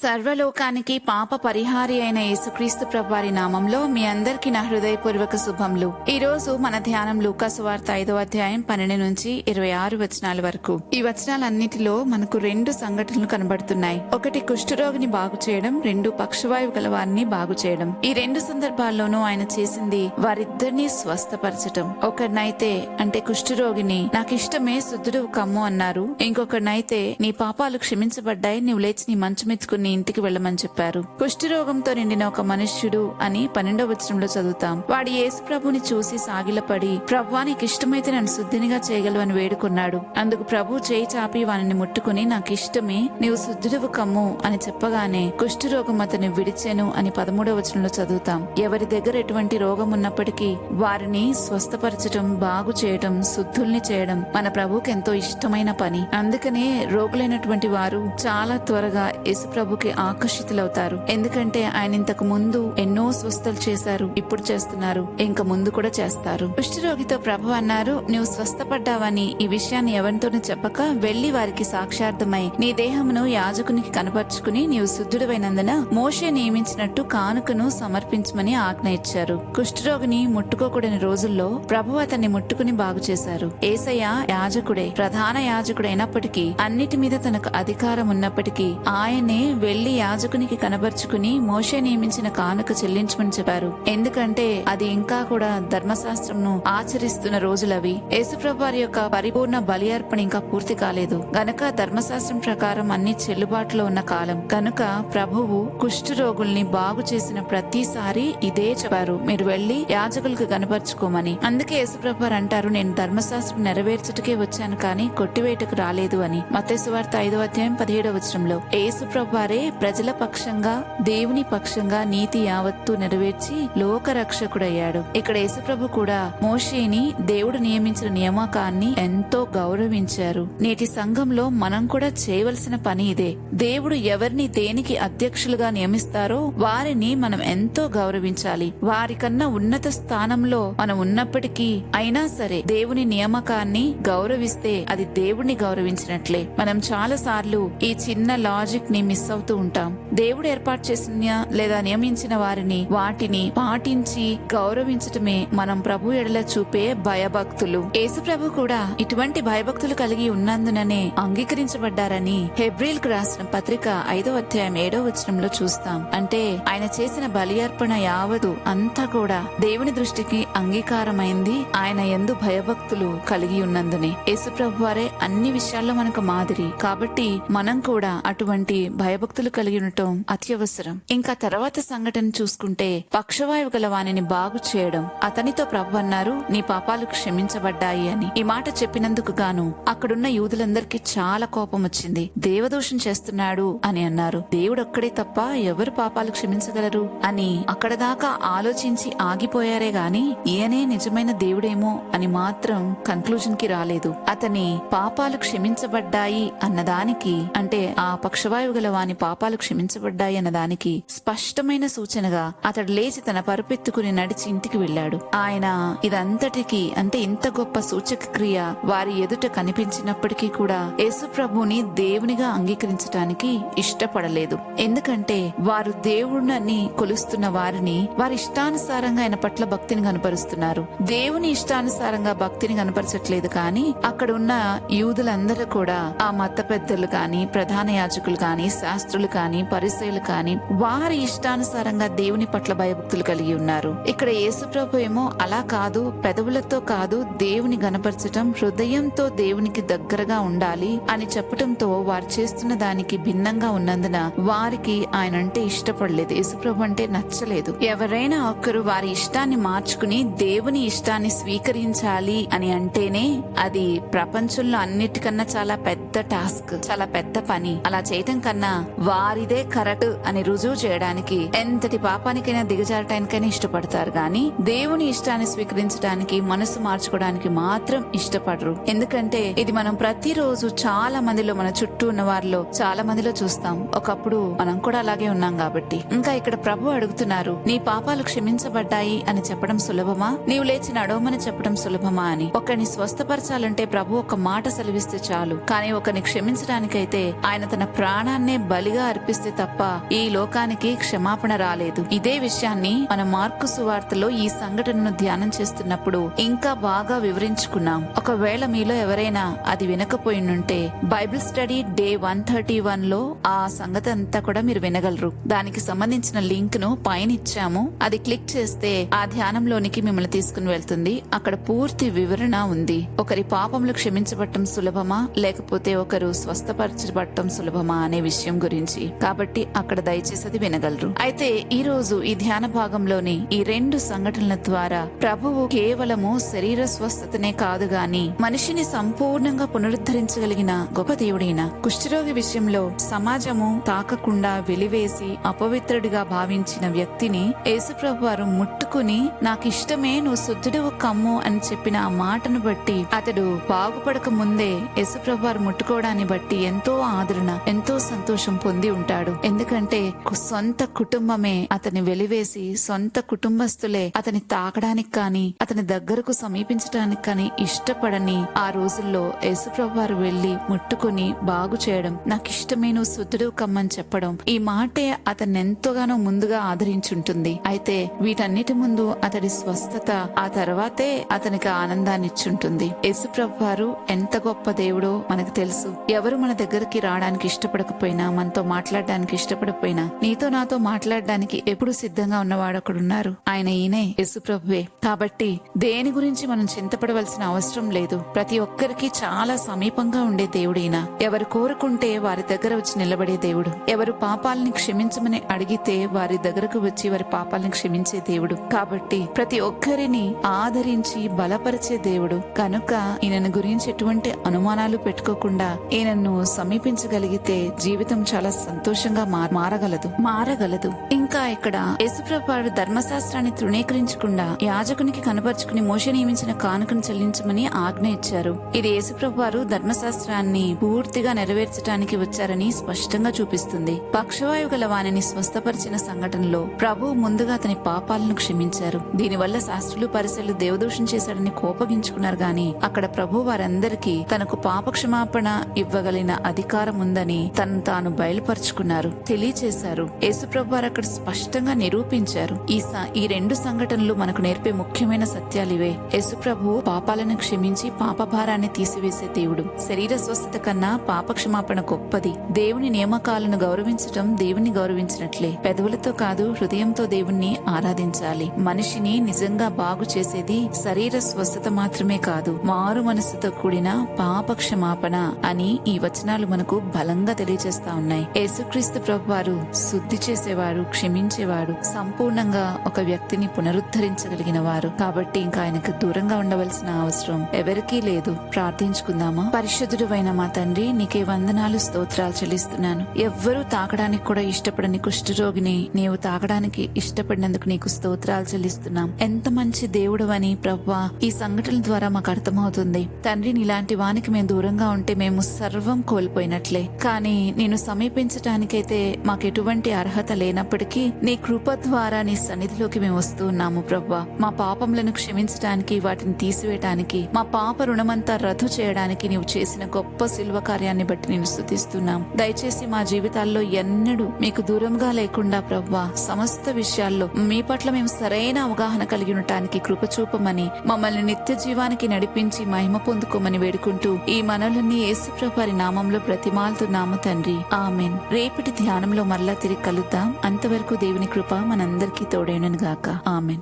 సర్వలోకానికి పాప పరిహారి అయిన యేసుక్రీస్తు ప్రభువారి నామంలో మీ అందరికీ నా హృదయపూర్వక శుభములు. ఈ రోజు మన ధ్యానం లూకా సువార్త 5వ అధ్యాయం 12 నుంచి 26 వచనాల వరకు. ఈ వచనాలన్నిటిలో మనకు రెండు సంఘటనలు కనబడుతున్నాయి. ఒకటి కుష్ఠరోగిని బాగు చేయడం, రెండు పక్షవాయువు గల వారిని బాగు చేయడం. ఈ రెండు సందర్భాల్లోనూ ఆయన చేసింది వారిద్దరినీ స్వస్థపరచటం. ఒకరినైతే అంటే కుష్ఠరోగిని నాకిష్టమే శుద్ధుడు కమ్ము అన్నారు. ఇంకొకరినైతే నీ పాపాలు క్షమించబడ్డాయి, నీవు లేచి నీ మంచమెత్తుకుని ఇంటికి వెళ్ళమని చెప్పారు. కుష్ఠరోగంతో నిండిన ఒక మనుష్యుడు అని 12వ వచనంలో చదువుతాం. వాడు యేసు ప్రభుని చూసి సాగిలపడి, ప్రభువా నీకు ఇష్టమైతే నన్ను శుద్ధినిగా చేయగలవని వేడుకున్నాడు. అందుకు ప్రభు చేయి చాపి వానిని ముట్టుకుని నాకు ఇష్టమే, నీవు శుద్ధుడువు కమ్ము అని చెప్పగానే కుష్ఠరోగం అతన్ని విడిచెను అని 13వ వచనంలో చదువుతాం. ఎవరి దగ్గర ఎటువంటి రోగం ఉన్నప్పటికీ వారిని స్వస్థపరచటం, బాగు చేయటం, శుద్ధుల్ని చేయడం మన ప్రభుకి ఎంతో ఇష్టమైన పని. అందుకనే రోగులైనటువంటి వారు చాలా త్వరగా యేసు ప్రభుకి ఆకర్షితులవుతారు. ఎందుకంటే ఆయన ఇంతకు ముందు ఎన్నో స్వస్థలు చేశారు, ఇప్పుడు చేస్తున్నారు, ఇంక ముందు కూడా చేస్తారు. కుష్ఠరోగితో ప్రభు అన్నారు, నువ్వు స్వస్థపడ్డావని ఈ విషయాన్ని ఎవరితోనూ చెప్పక వెళ్లి వారికి సాక్షార్థమై నీ దేహమును యాజకునికి కనపరుచుకుని నీవు శుద్ధుడివైనందున మోషే నియమించినట్టు కానుకను సమర్పించమని ఆజ్ఞ ఇచ్చారు. కుష్ఠరోగిని ముట్టుకోకూడని రోజుల్లో ప్రభు అతన్ని ముట్టుకుని బాగు చేశారు. యేసయ్య యాజకుడే, ప్రధాన యాజకుడైనప్పటికీ అన్నిటి మీద తనకు అధికారం ఉన్నప్పటికీ ఆయనే వెళ్లి యాజకునికి కనబరుచుకుని మోషే నియమించిన కానుక చెల్లించమని చెప్పారు. ఎందుకంటే అది ఇంకా కూడా ధర్మశాస్త్రంను ఆచరిస్తున్న రోజులవి. యేసుప్రభు వారి యొక్క పరిపూర్ణ బలి అర్పణ ఇంకా పూర్తి కాలేదు గనక ధర్మశాస్త్రం ప్రకారం అన్ని చెల్లుబాటులో ఉన్న కాలం గనుక ప్రభువు కుష్ఠరోగుల్ని బాగు చేసిన ప్రతిసారి ఇదే చెప్పారు, మీరు వెళ్లి యాజకులకు కనబరుచుకోమని. అందుకే యేసుప్రభు వారు అంటారు, నేను ధర్మశాస్త్రం నెరవేర్చుటకే వచ్చాను కానీ కొట్టివేయటకు రాలేదు అని. మత్తయి సువార్త 5వ అధ్యాయం 17వ వచనంలో యేసుప్రభు వారే ప్రజల పక్షంగా దేవుని పక్షంగా నీతి యావత్తు నెరవేర్చి లోక రక్షకుడయ్యాడు. ఇక్కడ యేసుప్రభు కూడా మోషేని దేవుడు నియమించిన నియామకాన్ని ఎంతో గౌరవించారు. నేటి సంఘంలో మనం కూడా చేయవలసిన పని ఇదే. దేవుడు ఎవరిని దేనికి అధ్యక్షులుగా నియమిస్తారో వారిని మనం ఎంతో గౌరవించాలి. వారికన్నా ఉన్నత స్థానంలో మనం ఉన్నప్పటికీ అయినా సరే దేవుని నియామకాన్ని గౌరవిస్తే అది దేవుడిని గౌరవించినట్లే. మనం చాలా సార్లు ఈ చిన్న లాజిక్ ని మిస్ అవుతూ ఉంటాం. దేవుడు ఏర్పాటు చేసిన లేదా నియమించిన వారిని వాటిని పాటించి గౌరవించటమే మనం ప్రభు ఎడల చూపే భయభక్తులు. యేసు ప్రభు కూడా ఇటువంటి భయభక్తులు కలిగి ఉన్నందుననే అంగీకరించబడ్డారని హెబ్రీల్కు రాసిన పత్రిక 5వ అధ్యాయం 7వ వచనంలో చూస్తాం. అంటే ఆయన చేసిన బలి అర్పణ యావదు అంతా కూడా దేవుని దృష్టికి అంగీకారమైంది ఆయన యందు భయభక్తులు కలిగి ఉన్నందునే. యేసు ప్రభు వారే అన్ని విషయాల్లో మనకు మాదిరి. కాబట్టి మనం కూడా అటువంటి భయభక్తులు కలిగి ఉండటం అత్యవసరం. ఇంకా తర్వాత సంఘటన చూసుకుంటే పక్షవాయువు గల వానిని బాగు చేయడం. అతనితో ప్రభు అన్నారు, నీ పాపాలు క్షమించబడ్డాయి అని. ఈ మాట చెప్పినందుకు గాను అక్కడున్న యూదులందరికీ చాలా కోపం వచ్చింది. దేవదూషణ చేస్తున్నాడు అని అన్నారు. దేవుడొక్కడే తప్ప ఎవరు పాపాలు క్షమించగలరు అని అక్కడ దాకా ఆలోచించి ఆగిపోయారే గాని ఈయనే నిజమైన దేవుడేమో అని మాత్రం కన్క్లూజన్ కి రాలేదు. అతని పాపాలు క్షమించబడ్డాయి అన్నదానికి అంటే ఆ పక్షవాయువు గల వాని పాపాలు క్షమించబడ్డాయి అన్నదానికి స్పష్టమైన సూచనగా అతడు లేచి తన పరుపెత్తుకుని నడిచి ఇంటికి వెళ్ళాడు. ఆయన ఇదంతటికి అంటే ఇంత గొప్ప సూచక క్రియ వారి ఎదుట కనిపించినప్పటికీ కూడా యేసు ప్రభుని దేవునిగా అంగీకరించటానికి ఇష్టపడలేదు. ఎందుకంటే వారు దేవుణ్ణి కొలుస్తున్న వారిని వారి ఇష్టానుసారంగా ఆయన పట్ల భక్తిని కనపరుస్తున్నారు. దేవుని ఇష్టానుసారంగా భక్తిని కనపరచట్లేదు. కానీ అక్కడ ఉన్న యూదులందరూ కూడా ఆ మత పెద్దలు కాని, ప్రధాన యాజకులు కాని, శాస్త్రులు కాని, పరిసయ్యులు కాని వారి ఇష్టానుసారంగా దేవుని పట్ల భయభక్తులు కలిగి ఉన్నారు. ఇక్కడ యేసుప్రభు ఏమో అలా కాదు, పెదవులతో కాదు, దేవుని గణపరచటం, హృదయంతో దేవునికి దగ్గరగా ఉండాలి అని చెప్పటంతో వారు చేస్తున్న దానికి భిన్నంగా ఉన్నందున వారికి ఆయన అంటే ఇష్టపడలేదు. యేసుప్రభు అంటే నచ్చలేదు. ఎవరైనా ఒక్కరు వారి ఇష్టాన్ని మార్చుకుని దేవుని ఇష్టాన్ని స్వీకరించాలి అని అంటేనే అది ప్రపంచంలో అన్నిటికన్నా చాలా పెద్ద టాస్క్, చాలా పెద్ద పని. అలా చేయటం కన్నా వారిదే కరెక్ట్ అని రుజువు చేయడానికి ఎంతటి పాపానికైనా దిగజారటానికైనా ఇష్టపడతారు గాని దేవుని ఇష్టాన్ని స్వీకరించడానికి, మనసు మార్చుకోవడానికి మాత్రం ఇష్టపడరు. ఎందుకంటే ఇది మనం ప్రతిరోజు చాలా మందిలో, మన చుట్టూ ఉన్న వారిలో చాలా మందిలో చూస్తాం. ఒకప్పుడు మనం కూడా అలాగే ఉన్నాం కాబట్టి. ఇంకా ఇక్కడ ప్రభు అడుగుతున్నారు, నీ పాపాలు క్షమించబడ్డాయి అని చెప్పడం సులభమా, నీవు లేచి నడవమని చెప్పడం సులభమా అని. ఒకరిని స్వస్థపరచాలంటే ప్రభు ఒక మాట సెలవిస్తే చాలు. కానీ ఒకరిని క్షమించడానికైతే ఆయన తన ప్రాణాన్నే బలి బలిగా అర్పిస్తే తప్ప ఈ లోకానికి క్షమాపణ రాలేదు. ఇదే విషయాన్ని మన మార్కు సువార్తలో ఈ సంఘటనను ధ్యానం చేస్తున్నప్పుడు ఇంకా బాగా వివరించుకున్నాం. ఒకవేళ మీలో ఎవరైనా అది వినకపోయినుంటే బైబిల్ స్టడీ డే 131 లో ఆ సంగతి అంతా కూడా మీరు వినగలరు. దానికి సంబంధించిన లింక్ ను పైన ఇచ్చాము. అది క్లిక్ చేస్తే ఆ ధ్యానంలోనికి మిమ్మల్ని తీసుకుని వెళ్తుంది. అక్కడ పూర్తి వివరణ ఉంది. ఒకరి పాపములు క్షమించబడటం సులభమా లేకపోతే ఒకరు స్వస్థపరచబడటం సులభమా అనే విషయం గురించి. కాబట్టి అక్కడ దయచేసి అది వినగలరు. అయితే ఈ రోజు ఈ ధ్యాన భాగంలోని ఈ 2 సంఘటనల ద్వారా ప్రభువు కేవలము శరీర స్వస్థతనే కాదు గాని మనిషిని సంపూర్ణంగా పునరుద్ధరించగలిగిన గొప్ప దేవుడైన కుష్ఠరోగి విషయంలో సమాజము తాకకుండా వెలివేసి అపవిత్రుడిగా భావించిన వ్యక్తిని యేసుప్రభు వారు ముట్టుకుని నాకిష్టమే నువ్వు శుద్ధుడువు కమ్ము అని చెప్పిన ఆ మాటను బట్టి అతడు బాగుపడక ముందే యేసుప్రభు వారు ముట్టుకోవడాన్ని బట్టి ఎంతో ఆదరణ ఎంతో సంతోషం పొంది ఉంటాడు. ఎందుకంటే సొంత కుటుంబమే అతని వెలివేసి సొంత కుటుంబస్తులే అతని తాకడానికి కానీ అతని దగ్గరకు సమీపించడానికి కానీ ఇష్టపడని ఆ రోజుల్లో యేసుప్రభు వారు వెళ్లి ముట్టుకుని బాగు చేయడం, నాకిష్టమే నువ్వు శుద్ధుడు కమ్మని చెప్పడం, ఈ మాటే అతన్ని ఎంతోగానో ముందుగా ఆదరించుంటుంది. అయితే వీటన్నిటి ముందు అతడి స్వస్థత ఆ తర్వాతే అతనికి ఆనందాన్ని ఇచ్చుంటుంది. యేసుప్రభు వారు ఎంత గొప్ప దేవుడో మనకు తెలుసు. ఎవరు మన దగ్గరికి రావడానికి ఇష్టపడకపోయినా, మనతో మాట్లాడడానికి ఇష్టపడకపోయినా, నీతో నాతో మాట్లాడడానికి ఎప్పుడు సిద్ధంగా ఉన్నవాడు ఒకడున్నారు. ఆయన ఈయనే యేసుప్రభువే. కాబట్టి దేని గురించి మనం చింతపడవలసిన అవసరం లేదు. ప్రతి ఒక్కరికి చాలా సమీపంగా ఉండే దేవుడైనా, ఎవరు కోరుకుంటే వారి దగ్గర వచ్చి నిలబడే దేవుడు, ఎవరు పాపాలని క్షమించమని అడిగితే వారి దగ్గరకు వచ్చి వారి పాపాలను క్షమించే దేవుడు. కాబట్టి ప్రతి ఒక్కరిని ఆదరించి బలపరిచే దేవుడు కనుక ఈయనను గురించి ఎటువంటి అనుమానాలు పెట్టుకోకుండా ఈయనను సమీపించగలిగితే జీవితం చాలా సంతోషంగా మారగలదు. ఇంకా ఇక్కడ యేసుప్రభు వారు ధర్మశాస్త్రాన్ని తృణీకరించకుండా యాజకునికి కనపరుచుకుని మోషే నియమించిన కానుకను చెల్లించమని ఆజ్ఞ ఇచ్చారు. ఇది యేసుప్రభు వారు ధర్మశాస్త్రాన్ని పూర్తిగా నెరవేర్చడానికి వచ్చారని స్పష్టంగా చూపిస్తుంది. పక్షవాయువు గల వానిని స్వస్థపరిచిన సంఘటనలో ప్రభు ముందుగా అతని పాపాలను క్షమించారు. దీనివల్ల శాస్త్రులు పరిసరులు దేవదూషణ చేశాడని కోపగించుకున్నారు గాని అక్కడ ప్రభు వారందరికీ తనకు పాప క్షమాపణ ఇవ్వగలిగిన అధికారం ఉందని తను తాను బయలుపరుచుకున్నారు, తెలియచేశారు. యేసుప్రభు వారు అక్కడ స్పష్టంగా నిరూపించారు. ఈ 2 సంఘటనలు మనకు నేర్పే ముఖ్యమైన సత్యాలివే. యేసుప్రభు పాపాలను క్షమించి పాప భారాన్ని తీసివేసే దేవుడు. శరీర స్వస్థత కన్నా పాప క్షమాపణ గొప్పది. దేవుని నియామకాలను గౌరవించటం దేవుని గౌరవించినట్లే. పెదవులతో కాదు, హృదయంతో దేవుణ్ణి ఆరాధించాలి. మనిషిని నిజంగా బాగు చేసేది శరీర స్వస్థత మాత్రమే కాదు, మారు మనసుతో కూడిన పాప క్షమాపణ అని ఈ వచనాలు మనకు బలంగా తెలియజేస్తా ఉన్నాయి. యేసుక్రీస్తు ప్రభు వారు శుద్ధి చేసేవాడు, క్షమించేవాడు, సంపూర్ణంగా ఒక వ్యక్తిని పునరుద్ధరించగలిగిన వారు. కాబట్టి ఇంకా ఆయనకు దూరంగా ఉండవలసిన అవసరం ఎవరికీ లేదు. ప్రార్థించుకుందామా? పరిశుద్ధుడైన మా తండ్రి, నీకే వందనాలు, స్తోత్రాలు చెల్లిస్తున్నాను. ఎవ్వరూ తాకడానికి కూడా ఇష్టపడని కుష్ఠరోగిని నీవు తాకడానికి ఇష్టపడినందుకు నీకు స్తోత్రాలు చెల్లిస్తున్నాం. ఎంత మంచి దేవుడవని ప్రభువా ఈ సంఘటనల ద్వారా మాకు అర్థమవుతుంది. తండ్రి, నీలాంటి వానికి మేము దూరంగా ఉంటే మేము సర్వం కోల్పోయినట్లే. కానీ నేను సమీపించటానికైతే మాకు ఎటువంటి అర్హత లేనప్పటికీ నీ కృప ద్వారా నీ సన్నిధిలోకి మేము వస్తూ ఉన్నాము ప్రభువా. మా పాపములను క్షమించడానికి, వాటిని తీసివేయటానికి, మా పాప రుణమంతా రద్దు చేయడానికి నీవు చేసిన గొప్ప శిల్వ కార్యాన్ని బట్టి నేను స్తుతిస్తున్నాం. దయచేసి మా జీవితాల్లో ఎన్నడూ మీకు దూరంగా లేకుండా ప్రభువా సమస్త విషయాల్లో మీ పట్ల మేము సరైన అవగాహన కలిగి ఉండటానికి కృప చూపమని, మమ్మల్ని నిత్య జీవానికి నడిపించి మహిమ పొందుకోమని వేడుకుంటూ ఈ మనవులన్నీ యేసుప్రభు వారి నామంలో బ్రతిమాలుతున్నాము తండ్రి. ఆమెన్. రేపటి ధ్యానంలో మరలా తిరిగి కలుద్దాం. అంతవరకు దేవుని కృప మనందరికీ తోడైనను గాక. ఆమెన్.